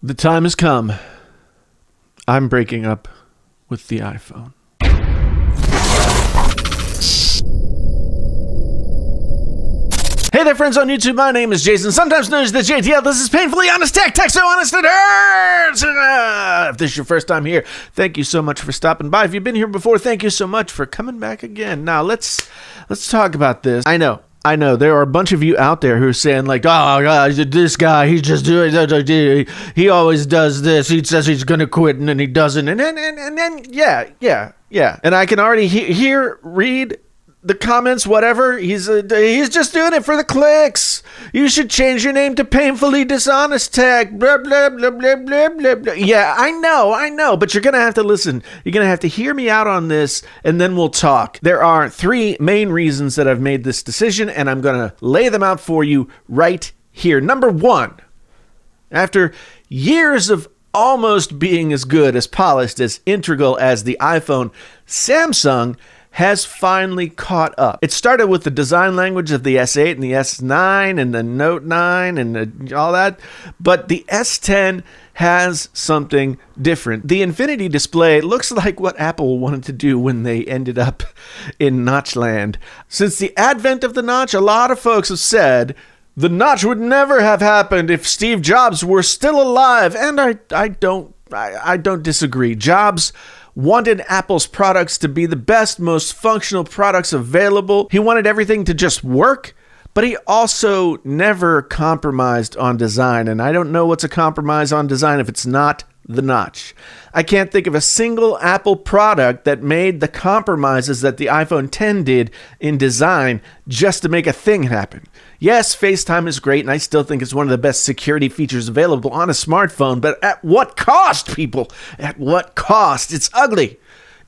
The time has come. I'm breaking up with the iPhone. Hey there, friends on YouTube. My name is Jason, sometimes known as the JTL. This is Painfully Honest Tech so honest it hurts. If this is your first time here, thank you so much for stopping by. If you've been here before, thank you so much for coming back again. Now, let's talk about this. I know. There are a bunch of you out there who are saying like, oh, God, this guy, he's just doing, he always does this. He says he's going to quit and then he doesn't. And then, yeah. And I can already read the comments, whatever. He's just doing it for the clicks. You should change your name to Painfully Dishonest Tech. Blah, blah, blah, blah, blah, blah, blah. Yeah, I know. But you're going to have to listen. You're going to have to hear me out on this, and then we'll talk. There are 3 main reasons that I've made this decision, and I'm going to lay them out for you right here. Number 1, after years of almost being as good, as polished, as integral as the iPhone, Samsung has finally caught up. It started with the design language of the S8 and the S9 and the Note 9 and all that, but the S10 has something different. The Infinity display looks like what Apple wanted to do when they ended up in Notchland. Since the advent of the notch, a lot of folks have said the notch would never have happened if Steve Jobs were still alive, and I don't disagree. Jobs wanted Apple's products to be the best, most functional products available. He wanted everything to just work, but he also never compromised on design. And I don't know what's a compromise on design if it's not the notch. I can't think of a single Apple product that made the compromises that the iPhone X did in design just to make a thing happen. Yes, FaceTime is great, and I still think it's one of the best security features available on a smartphone, but at what cost, people? At what cost? It's ugly.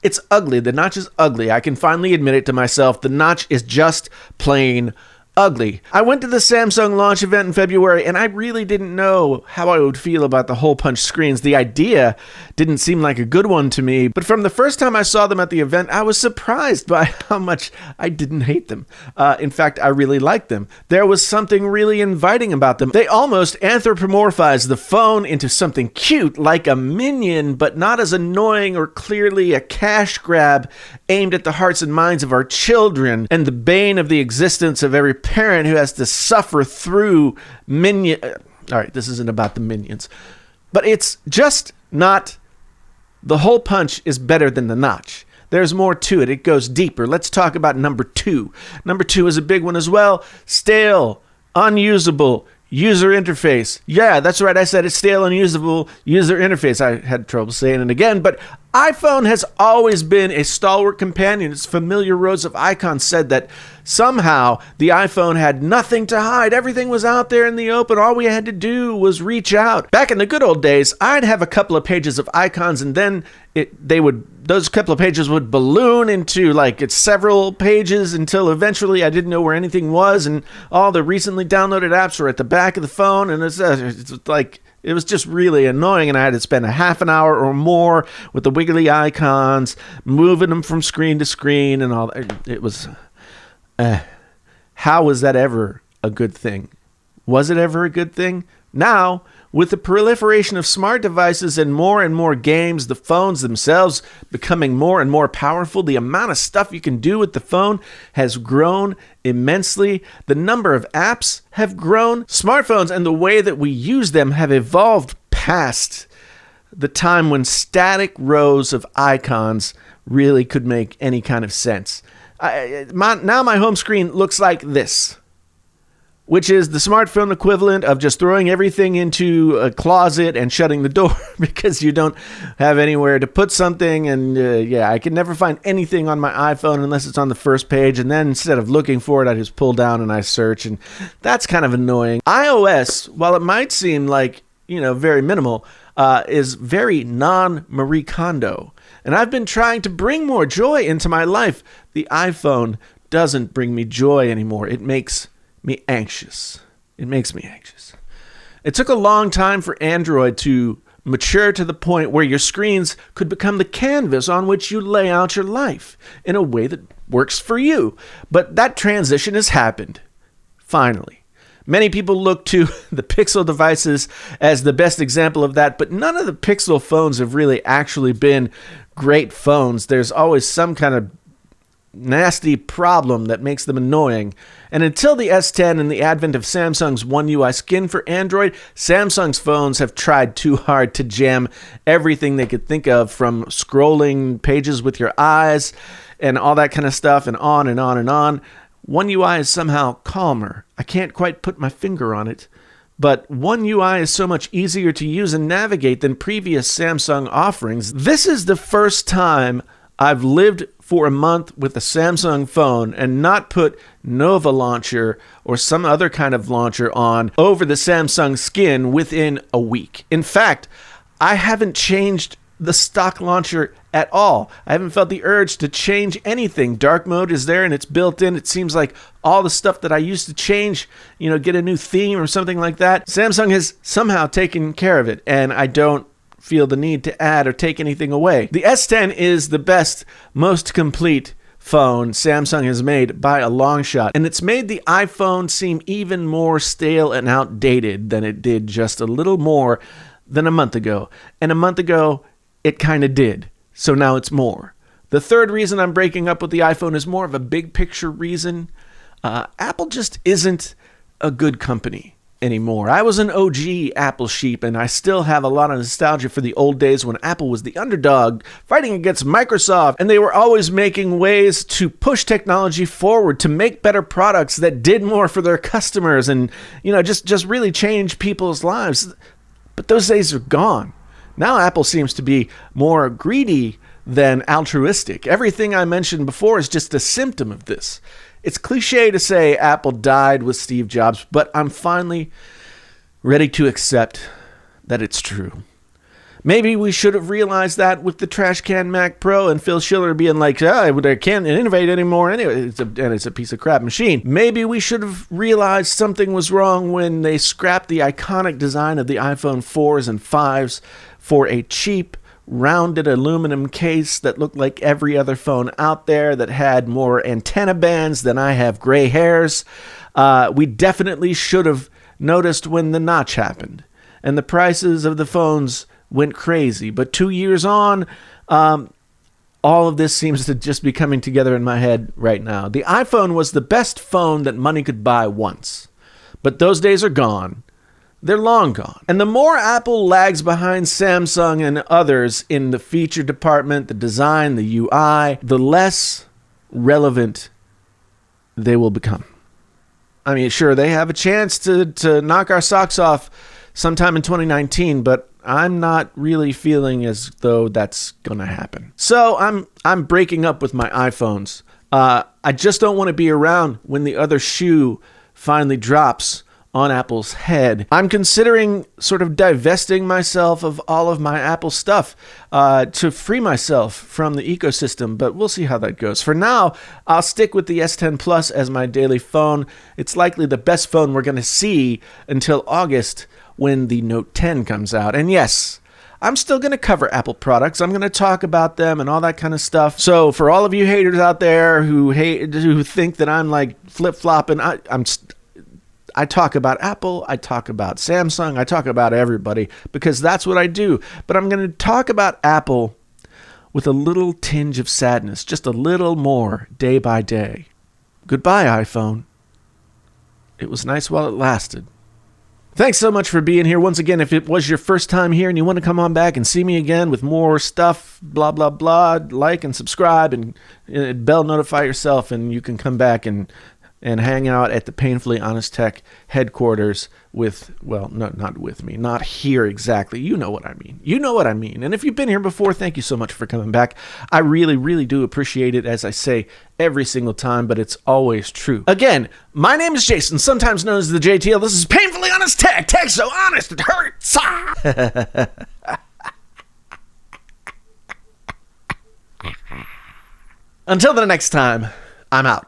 It's ugly. The notch is ugly. I can finally admit it to myself. The notch is just plain ugly. I went to the Samsung launch event in February, and I really didn't know how I would feel about the hole punch screens. The idea didn't seem like a good one to me, but from the first time I saw them at the event, I was surprised by how much I didn't hate them. In fact, I really liked them. There was something really inviting about them. They almost anthropomorphized the phone into something cute, like a minion, but not as annoying or clearly a cash grab aimed at the hearts and minds of our children and the bane of the existence of every parent who has to suffer through minion. All right, this isn't about the minions, but it's just not. The hole punch is better than the notch. There's more to it. It goes deeper. Let's talk about number 2. Number 2 is a big one as well. Stale, unusable user interface. Yeah, that's right. I said it's stale, unusable user interface. I had trouble saying it again, but iPhone has always been a stalwart companion. Its familiar rows of icons said that somehow the iPhone had nothing to hide. Everything was out there in the open. All we had to do was reach out. Back in the good old days, I'd have a couple of pages of icons, and then those couple of pages would balloon into like several pages until eventually I didn't know where anything was, and all the recently downloaded apps were at the back of the phone, and it's like it was just really annoying, and I had to spend a half an hour or more with the wiggly icons, moving them from screen to screen and all that. It was, how was that ever a good thing? Was it ever a good thing? Now, with the proliferation of smart devices and more games, the phones themselves becoming more and more powerful, the amount of stuff you can do with the phone has grown immensely. The number of apps have grown. Smartphones and the way that we use them have evolved past the time when static rows of icons really could make any kind of sense. Now my home screen looks like this, which is the smartphone equivalent of just throwing everything into a closet and shutting the door because you don't have anywhere to put something. And I can never find anything on my iPhone unless it's on the first page. And then instead of looking for it, I just pull down and I search. And that's kind of annoying. iOS, while it might seem like, very minimal, is very non-Marie Kondo. And I've been trying to bring more joy into my life. The iPhone doesn't bring me joy anymore. It makes me anxious. It makes me anxious. It took a long time for Android to mature to the point where your screens could become the canvas on which you lay out your life in a way that works for you. But that transition has happened. Finally. Many people look to the Pixel devices as the best example of that, but none of the Pixel phones have really actually been great phones. There's always some kind of nasty problem that makes them annoying. And until the S10 and the advent of Samsung's One UI skin for Android, Samsung's phones have tried too hard to jam everything they could think of, from scrolling pages with your eyes and all that kind of stuff, and on and on and on. One UI is somehow calmer. I can't quite put my finger on it, but One UI is so much easier to use and navigate than previous Samsung offerings. This is the first time I've lived for a month with a Samsung phone and not put Nova Launcher or some other kind of launcher on over the Samsung skin within a week. In fact, I haven't changed the stock launcher at all. I haven't felt the urge to change anything. Dark mode is there and it's built in. It seems like all the stuff that I used to change, get a new theme or something like that, Samsung has somehow taken care of it, and I don't feel the need to add or take anything away. The S10 is the best, most complete phone Samsung has made by a long shot, and it's made the iPhone seem even more stale and outdated than it did just a little more than a month ago. And a month ago, it kind of did. So now it's more. The third reason I'm breaking up with the iPhone is more of a big picture reason. Apple just isn't a good company anymore. I was an OG Apple sheep, and I still have a lot of nostalgia for the old days when Apple was the underdog fighting against Microsoft, and they were always making ways to push technology forward, to make better products that did more for their customers, and just really change people's lives. But those days are gone. Now Apple seems to be more greedy than altruistic. Everything I mentioned before is just a symptom of this. It's cliche to say Apple died with Steve Jobs, but I'm finally ready to accept that it's true. Maybe we should have realized that with the trash can Mac Pro and Phil Schiller being like, they can't innovate anymore anyway, it's a piece of crap machine. Maybe we should have realized something was wrong when they scrapped the iconic design of the iPhone 4s and 5s for a cheap, rounded aluminum case that looked like every other phone out there, that had more antenna bands than I have gray hairs. We definitely should have noticed when the notch happened, and the prices of the phones went crazy. But 2 years on, all of this seems to just be coming together in my head right now. The iPhone was the best phone that money could buy once, but those days are gone. They're long gone. And the more Apple lags behind Samsung and others in the feature department, the design, the UI, the less relevant they will become. I mean, sure, they have a chance to knock our socks off sometime in 2019, but I'm not really feeling as though that's going to happen. So I'm breaking up with my iPhones. I just don't want to be around when the other shoe finally drops on Apple's head. I'm considering sort of divesting myself of all of my Apple stuff to free myself from the ecosystem, but we'll see how that goes. For now, I'll stick with the S10 Plus as my daily phone. It's likely the best phone we're going to see until August, when the Note 10 comes out. And yes, I'm still going to cover Apple products. I'm going to talk about them and all that kind of stuff. So for all of you haters out there who think that I'm like flip-flopping, I talk about Apple, I talk about Samsung, I talk about everybody, because that's what I do. But I'm going to talk about Apple with a little tinge of sadness, just a little more day by day. Goodbye, iPhone. It was nice while it lasted. Thanks so much for being here. Once again, if it was your first time here and you want to come on back and see me again with more stuff, blah, blah, blah, like and subscribe and bell notify yourself, and you can come back and hang out at the Painfully Honest Tech headquarters with, well, no, not with me, not here exactly. You know what I mean. You know what I mean. And if you've been here before, thank you so much for coming back. I really, really do appreciate it, as I say every single time, but it's always true. Again, my name is Jason, sometimes known as the JTL. This is Painfully Honest Tech. Tech so honest it hurts. Until the next time, I'm out.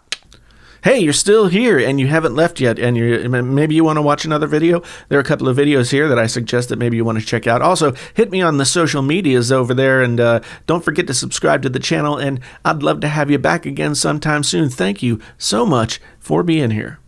Hey, you're still here and you haven't left yet, and maybe you want to watch another video. There are a couple of videos here that I suggest that maybe you want to check out. Also, hit me on the social medias over there, and don't forget to subscribe to the channel, and I'd love to have you back again sometime soon. Thank you so much for being here.